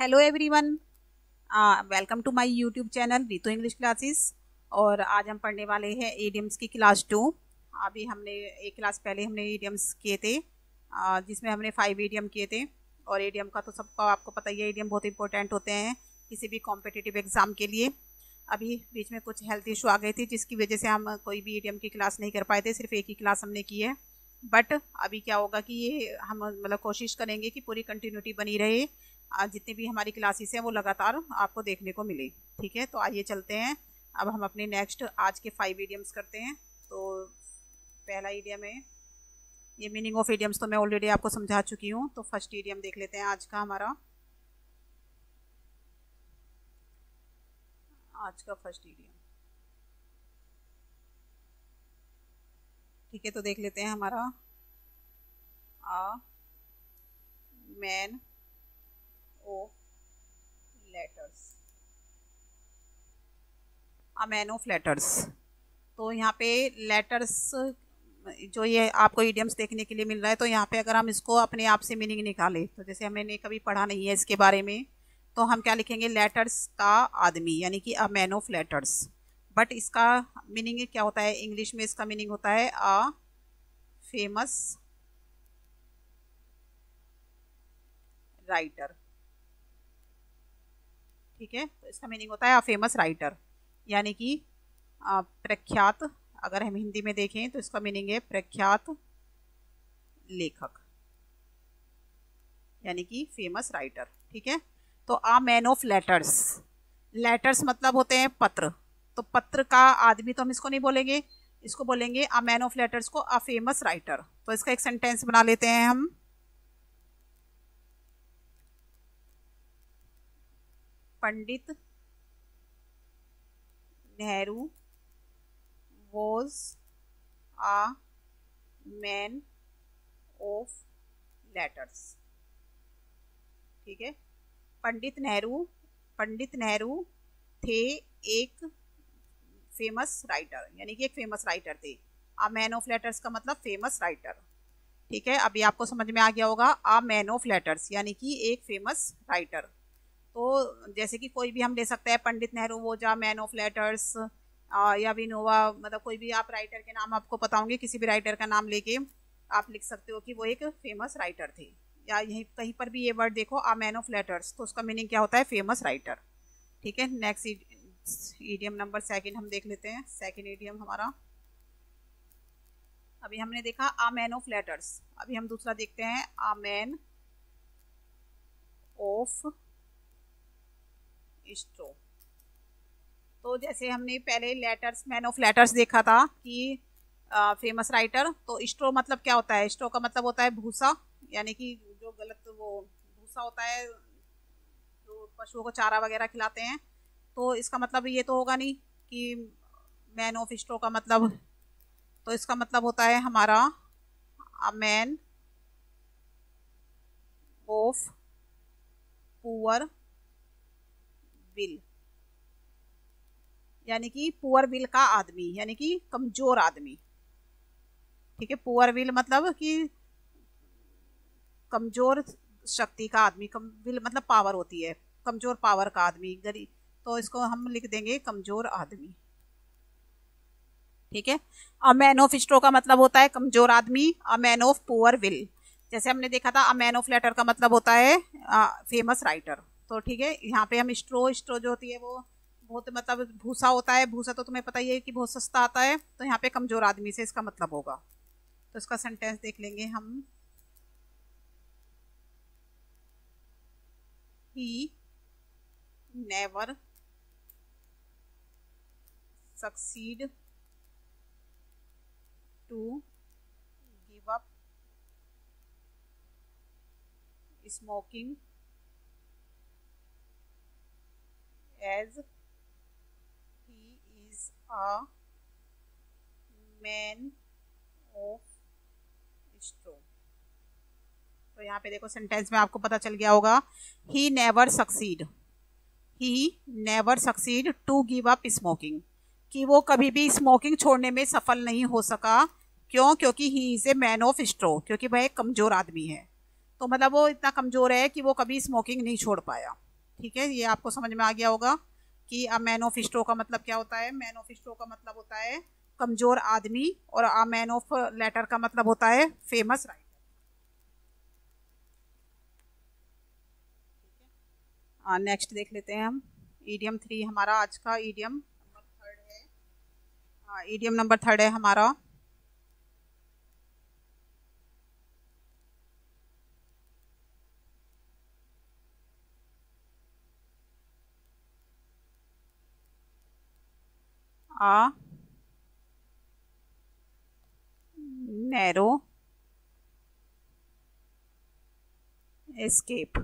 Hello everyone, welcome to my YouTube channel Ritu English classes. और आज हम पढ़ने वाले हैं इडियम्स की क्लास 2। अभी हमने एक क्लास पहले हमने इडियम्स किए थे, जिसमें हमने 5 इडियम किए थे। और इडियम का तो सबको आपको पता ही है, इडियम बहुत इंपॉर्टेंट होते हैं किसी भी कॉम्पिटिटिव एग्जाम के लिए। अभी बीच में कुछ हेल्थ इशू आ गए थे, जिसकी वजह से हम कोई भी इडियम की क्लास नहीं कर पाए थे, सिर्फ एक ही क्लास हमने की है। बट अभी क्या होगा कि ये हम मतलब कोशिश करेंगे कि पूरी कंटिन्यूटी बनी रहे, जितनी भी हमारी क्लासेस हैं वो लगातार आपको देखने को मिले। ठीक है, तो आइए चलते हैं। अब हम अपने नेक्स्ट आज के 5 इडियम्स करते हैं। तो पहला इडियम है, ये मीनिंग ऑफ इडियम्स तो मैं ऑलरेडी आपको समझा चुकी हूँ। तो फर्स्ट इडियम देख लेते हैं आज का हमारा। आज का फर्स्ट इडियम, ठीक है, तो देख लेते हैं हमारा अ man of letters. A man of letters, तो यहाँ पे लेटर्स जो ये आपको इडियम्स देखने के लिए मिल रहा है, तो यहाँ पे अगर हम इसको अपने आप से मीनिंग निकालें, तो जैसे हमने कभी पढ़ा नहीं है इसके बारे में, तो हम क्या लिखेंगे, लेटर्स का आदमी, यानी कि अ मैन ऑफ लेटर्स। बट इसका मीनिंग क्या होता है, इंग्लिश में इसका मीनिंग होता है अ फेमस राइटर। ठीक है, तो इसका मीनिंग होता है अ फेमस राइटर, यानी कि प्रख्यात। अगर हम हिंदी में देखें तो इसका मीनिंग है प्रख्यात लेखक, यानी कि फेमस राइटर। ठीक है, तो अ मैन ऑफ लेटर्स, लेटर्स मतलब होते हैं पत्र, तो पत्र का आदमी तो हम इसको नहीं बोलेंगे, इसको बोलेंगे अ मैन ऑफ लेटर्स को अ फेमस राइटर। तो इसका एक सेंटेंस बना लेते हैं हम। Pandit Nehru was a man of letters। ठीक है, पंडित नेहरू थे एक फेमस राइटर, यानी कि एक फेमस राइटर थे। अ मैन ऑफ लेटर्स का मतलब फेमस राइटर। ठीक है, अभी आपको समझ में आ गया होगा, अ मैन ऑफ लेटर्स यानी कि एक फेमस राइटर। तो जैसे कि कोई भी हम ले सकते हैं, पंडित नेहरू वो जा मैन ऑफ लेटर्स, या विनोवा, मतलब कोई भी आप राइटर के नाम आपको पता होंगे, किसी भी राइटर का नाम लेके आप लिख सकते हो कि वो एक फेमस राइटर थे। या यहीं कहीं पर भी ये वर्ड देखो अ मैन ऑफ लेटर्स, तो उसका मीनिंग क्या होता है, फेमस राइटर। ठीक है, नेक्स्ट इडियम नंबर 2 हम देख लेते हैं। सेकंड इडियम हमारा, अभी हमने देखा अ मैन ऑफ लेटर्स, अभी हम दूसरा देखते हैं अ मैन ऑफ स्ट्रो। तो जैसे हमने पहले लेटर्स मैन ऑफ लेटर्स देखा था कि फेमस राइटर, तो स्ट्रो मतलब क्या होता है, स्ट्रो का मतलब होता है भूसा, यानी कि जो गलत वो भूसा होता है जो पशुओं को चारा वगैरह खिलाते हैं। तो इसका मतलब ये तो होगा नहीं कि मैन ऑफ स्ट्रो का मतलब, तो इसका मतलब होता है हमारा अ मैन ऑफ पुअर विल, यानी कि पुअर विल का आदमी, यानी कि कमजोर आदमी। ठीक है, पुअर विल मतलब कि कमजोर शक्ति का आदमी, कम विल मतलब पावर होती है, कमजोर पावर का आदमी, गरीब, तो इसको हम लिख देंगे कमजोर आदमी। ठीक है, अ मैन ऑफ स्ट्रो का मतलब होता है कमजोर आदमी, अ मैन ऑफ पुअर विल। जैसे हमने देखा था अ मैन ऑफ लेटर का मतलब होता है फेमस राइटर। तो ठीक है, यहाँ पे हम स्ट्रो जो होती है वो बहुत मतलब भूसा होता है, भूसा तो तुम्हें पता ही है कि बहुत सस्ता आता है, तो यहाँ पे कमजोर आदमी से इसका मतलब होगा। तो इसका सेंटेंस देख लेंगे हम। He never succeed to give up smoking as he is a man of straw। तो यहाँ पे देखो सेंटेंस में आपको पता चल गया होगा, he never succeed to give up smoking, कि वो कभी भी स्मोकिंग छोड़ने में सफल नहीं हो सका। क्यों? क्योंकि he is a man of straw, क्योंकि वह एक कमजोर आदमी है। तो मतलब वो इतना कमजोर है कि वो कभी स्मोकिंग नहीं छोड़ पाया। ठीक है, ये आपको समझ में आ गया होगा कि अ मैन ऑफ स्ट्रो का मतलब क्या होता है। मैन ऑफ स्ट्रो का मतलब होता है कमजोर आदमी, और अ मैन ऑफ लेटर का मतलब होता है फेमस राइटर। नेक्स्ट देख लेते हैं हम ईडियम 3। हमारा आज का ईडियम नंबर 3 है। ईडियम नंबर 3 है हमारा आ नैरो एस्केप।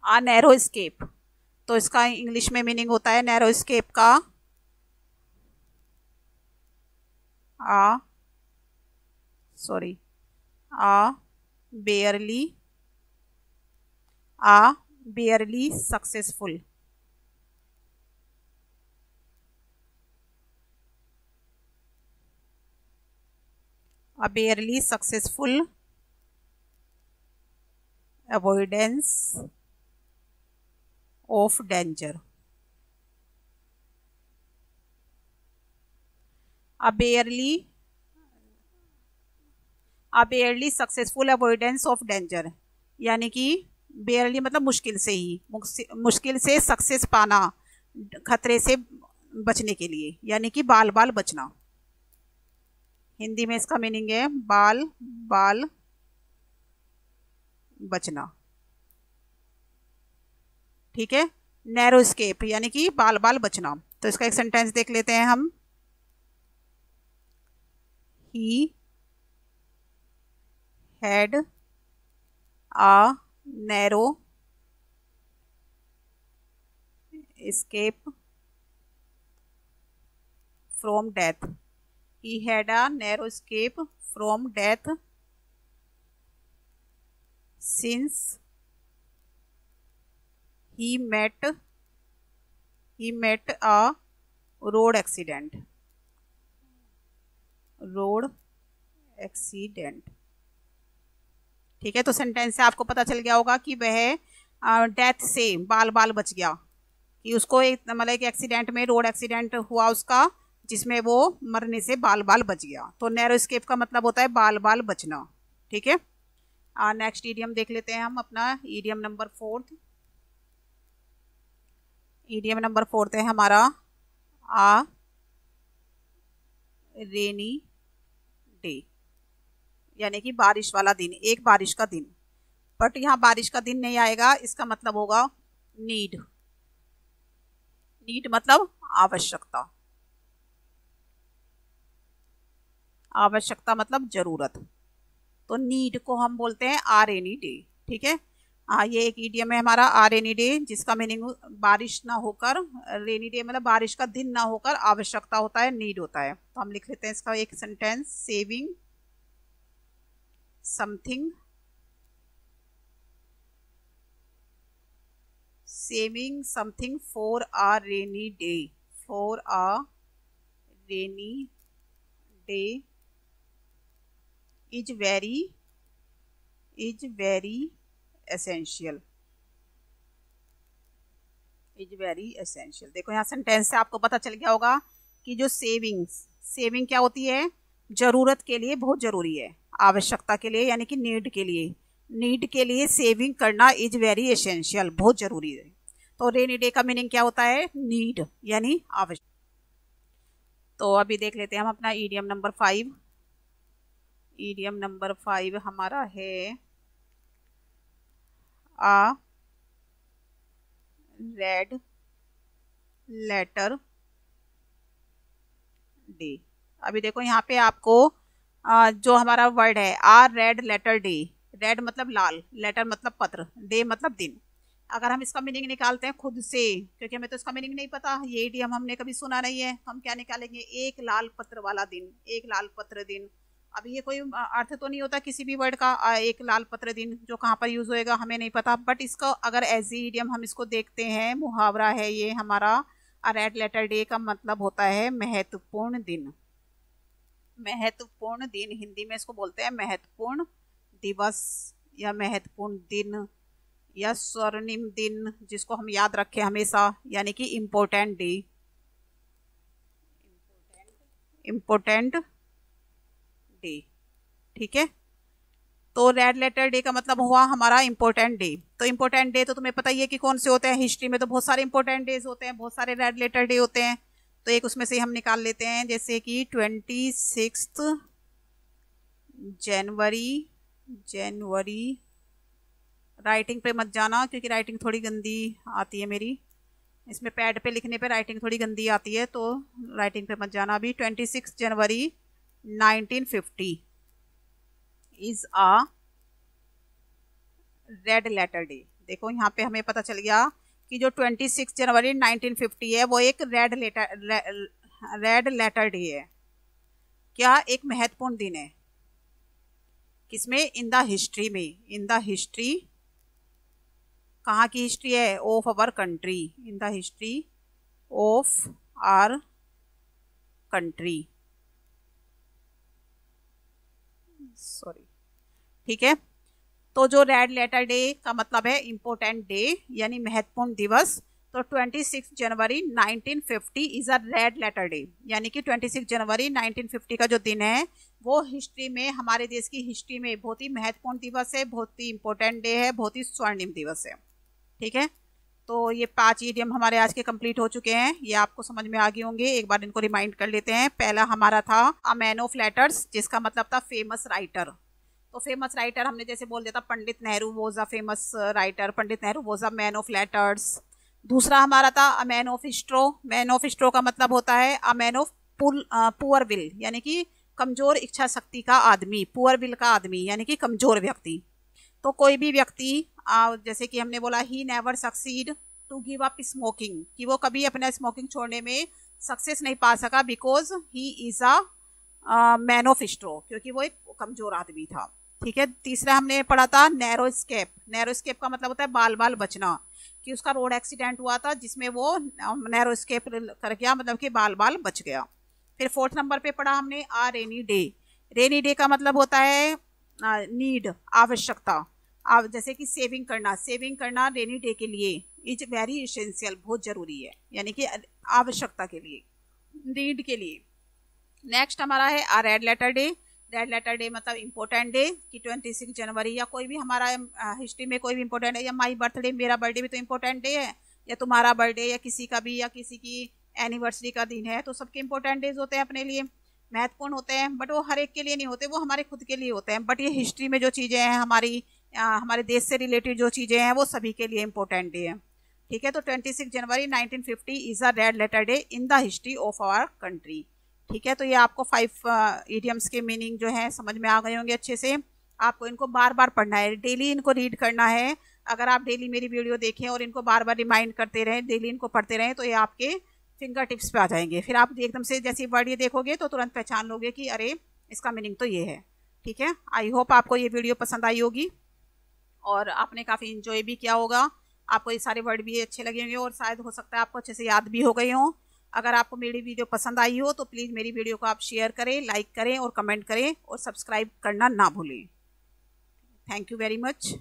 आ नैरो एस्केप, तो इसका इंग्लिश में मीनिंग होता है नैरो एस्केप का a sorry a barely successful. A barely successful avoidance of danger। A barely successful avoidance of danger, यानी कि बेयरली मतलब मुश्किल से ही, मुश्किल से सक्सेस पाना, खतरे से बचने के लिए, यानी कि बाल बाल बचना। हिंदी में इसका मीनिंग है बाल बाल बचना। ठीक है, नैरो एस्केप यानी कि बाल बाल बचना। तो इसका एक सेंटेंस देख लेते हैं हम। ही had a narrow escape from death। He had a narrow escape from death since he met a road accident। ठीक है, तो सेंटेंस से आपको पता चल गया होगा कि वह डेथ से बाल बाल बच गया, कि उसको एक मतलब एक एक्सीडेंट में, रोड एक्सीडेंट हुआ उसका, जिसमें वो मरने से बाल बाल बच गया। तो नैरो एस्केप का मतलब होता है बाल बाल बचना। ठीक है, नेक्स्ट ईडियम देख लेते हैं हम अपना ईडियम नंबर 4। ईडियम नंबर 4 है हमारा आ रेनी डे, यानी कि बारिश वाला दिन, एक बारिश का दिन। बट यहाँ बारिश का दिन नहीं आएगा, इसका मतलब होगा नीड। नीड मतलब आवश्यकता, आवश्यकता मतलब जरूरत। तो नीड को हम बोलते हैं आ रेनी डे। ठीक है, ये एक ईडियम है हमारा आ रेनी डे, जिसका मीनिंग बारिश ना होकर, रेनी डे मतलब बारिश का दिन ना होकर आवश्यकता होता है, नीड होता है। तो हम लिख लेते हैं इसका एक sentence. Saving something for a rainy day, for a rainy day is very essential. देखो यहाँ सेंटेंस से आपको पता चल गया होगा कि जो सेविंग क्या होती है, जरूरत के लिए बहुत जरूरी है, आवश्यकता के लिए यानी कि नीड के लिए सेविंग करना इज वेरी एसेंशियल, बहुत जरूरी है। तो रेनी डे का मीनिंग क्या होता है, नीड यानी आवश्यक। तो अभी देख लेते हैं हम अपना ईडियम नंबर 5। ईडियम नंबर 5 हमारा है आ रेड लेटर डे। अभी देखो यहाँ पे आपको जो हमारा वर्ड है a red letter day, red मतलब लाल, लेटर मतलब पत्र, डे मतलब दिन। अगर हम इसका मीनिंग निकालते हैं खुद से, क्योंकि हमें तो इसका मीनिंग नहीं पता, ये इडियम हमने कभी सुना नहीं है, तो हम क्या निकालेंगे, एक लाल पत्र वाला दिन, एक लाल पत्र दिन। अब ये कोई अर्थ तो नहीं होता किसी भी वर्ड का, एक लाल पत्र दिन जो कहाँ पर यूज होएगा हमें नहीं पता, बट इसका अगर एज ई इडियम हम इसको देखते हैं, मुहावरा है ये हमारा, रेड लेटर डे का मतलब होता है महत्वपूर्ण दिन। महत्वपूर्ण दिन, हिंदी में इसको बोलते हैं महत्वपूर्ण दिवस या महत्वपूर्ण दिन या स्वर्णिम दिन, जिसको हम याद रखें हमेशा, यानी कि इम्पोर्टेंट डे, इम्पोर्टेंट डे। ठीक है, तो रेड लेटर डे का मतलब हुआ हमारा इम्पोर्टेंट डे। तो इम्पोर्टेंट डे तो तुम्हें पता ही है कि कौन से होते हैं, हिस्ट्री में तो बहुत सारे इंपॉर्टेंट डेज होते हैं, बहुत सारे रेड लेटर डे होते हैं। तो एक उसमें से हम निकाल लेते हैं, जैसे कि 26 जनवरी, राइटिंग पे मत जाना क्योंकि राइटिंग थोड़ी गंदी आती है मेरी, इसमें पैड पे लिखने पे राइटिंग थोड़ी गंदी आती है, तो राइटिंग पे मत जाना अभी। 26 January 1950 is a red letter day. देखो यहाँ पे हमें पता चल गया कि जो 26 जनवरी 1950 है वो एक रेड लेटर डे है। क्या? एक महत्वपूर्ण दिन है। किसमें? इन द हिस्ट्री में। इन द हिस्ट्री, कहाँ की हिस्ट्री है? Of our country. In the history of our country, sorry. ठीक है, तो जो रेड लेटर डे का मतलब है इम्पोर्टेंट डे यानी महत्वपूर्ण दिवस। तो 26 January 1950 is a red letter day, यानी कि 26 जनवरी 1950 का जो दिन है वो हिस्ट्री में, हमारे देश की हिस्ट्री में बहुत ही महत्वपूर्ण दिवस है, बहुत ही इंपॉर्टेंट डे है, बहुत ही स्वर्णिम दिवस है। ठीक है, तो ये 5 इडियम हमारे आज के कंप्लीट हो चुके हैं, ये आपको समझ में आ गए होंगे। एक बार इनको रिमाइंड कर लेते हैं। पहला हमारा था अ मैन ऑफ लेटर्स, जिसका मतलब था फेमस राइटर। तो फेमस राइटर हमने जैसे बोल दिया था, Pandit Nehru was a famous writer, Pandit Nehru was a man of letters. दूसरा हमारा था a man of straw. Man of straw का मतलब होता है a man of poor will, यानी कि कमजोर इच्छा शक्ति का आदमी, पुअर विल का आदमी यानी कि कमजोर व्यक्ति। तो कोई भी व्यक्ति, जैसे कि हमने बोला he never succeed to give up smoking, कि वो कभी अपना स्मोकिंग छोड़ने में सक्सेस नहीं पा सका, because he is a man of straw, क्योंकि वो एक कमजोर आदमी था। ठीक है, तीसरा हमने पढ़ा था नैरो स्केप। नैरो स्केप का मतलब होता है बाल बाल बचना, कि उसका रोड एक्सीडेंट हुआ था जिसमें वो नैरो स्केप कर गया, मतलब कि बाल बाल बच गया। फिर 4th नंबर पे पढ़ा हमने आ रेनी डे। रेनी डे का मतलब होता है नीड, आवश्यकता। जैसे कि सेविंग करना रेनी डे के लिए इज वेरी इसेंशियल, बहुत जरूरी है, यानी कि आवश्यकता के लिए, नीड के लिए। नेक्स्ट हमारा है a red letter day. Red letter day मतलब इम्पोर्टेंट डे, कि 26 जनवरी या कोई भी हमारा हिस्ट्री में कोई भी इम्पोर्टेंट है, या माई बर्थडे, मेरा बर्थडे भी तो इम्पोर्टेंट डे है, या तुम्हारा बर्थडे या किसी का भी, या किसी की एनिवर्सरी का दिन है, तो सबके इम्पोर्टेंट डेज होते हैं, अपने लिए महत्वपूर्ण होते हैं, बट वो हर एक के लिए नहीं होते, वो हमारे खुद के लिए होते हैं। बट ये हिस्ट्री में जो चीज़ें हैं हमारे देश से रिलेटेड जो चीज़ें हैं वो सभी के लिए इम्पोर्टेंट डे है। ठीक है, तो 26 January 1950 is a red letter day in the history of our country. ठीक है, तो ये आपको 5 इडियम्स के मीनिंग जो है समझ में आ गए होंगे अच्छे से। आपको इनको बार बार पढ़ना है, डेली इनको रीड करना है। अगर आप डेली मेरी वीडियो देखें और इनको बार बार रिमाइंड करते रहें, डेली इनको पढ़ते रहें, तो ये आपके फिंगर टिप्स पे आ जाएंगे। फिर आप एकदम से जैसे वर्ड ये देखोगे तो तुरंत पहचान लोगे कि अरे इसका मीनिंग तो ये है। ठीक है, आई होप आपको ये वीडियो पसंद आई होगी और आपने काफ़ी इंजॉय भी किया होगा। आपको ये सारे वर्ड भी अच्छे लगे होंगे और शायद हो सकता है आपको अच्छे से याद भी हो गए हों। अगर आपको मेरी वीडियो पसंद आई हो तो प्लीज़ मेरी वीडियो को आप शेयर करें, लाइक करें और कमेंट करें और सब्सक्राइब करना ना भूलें। Thank you very much.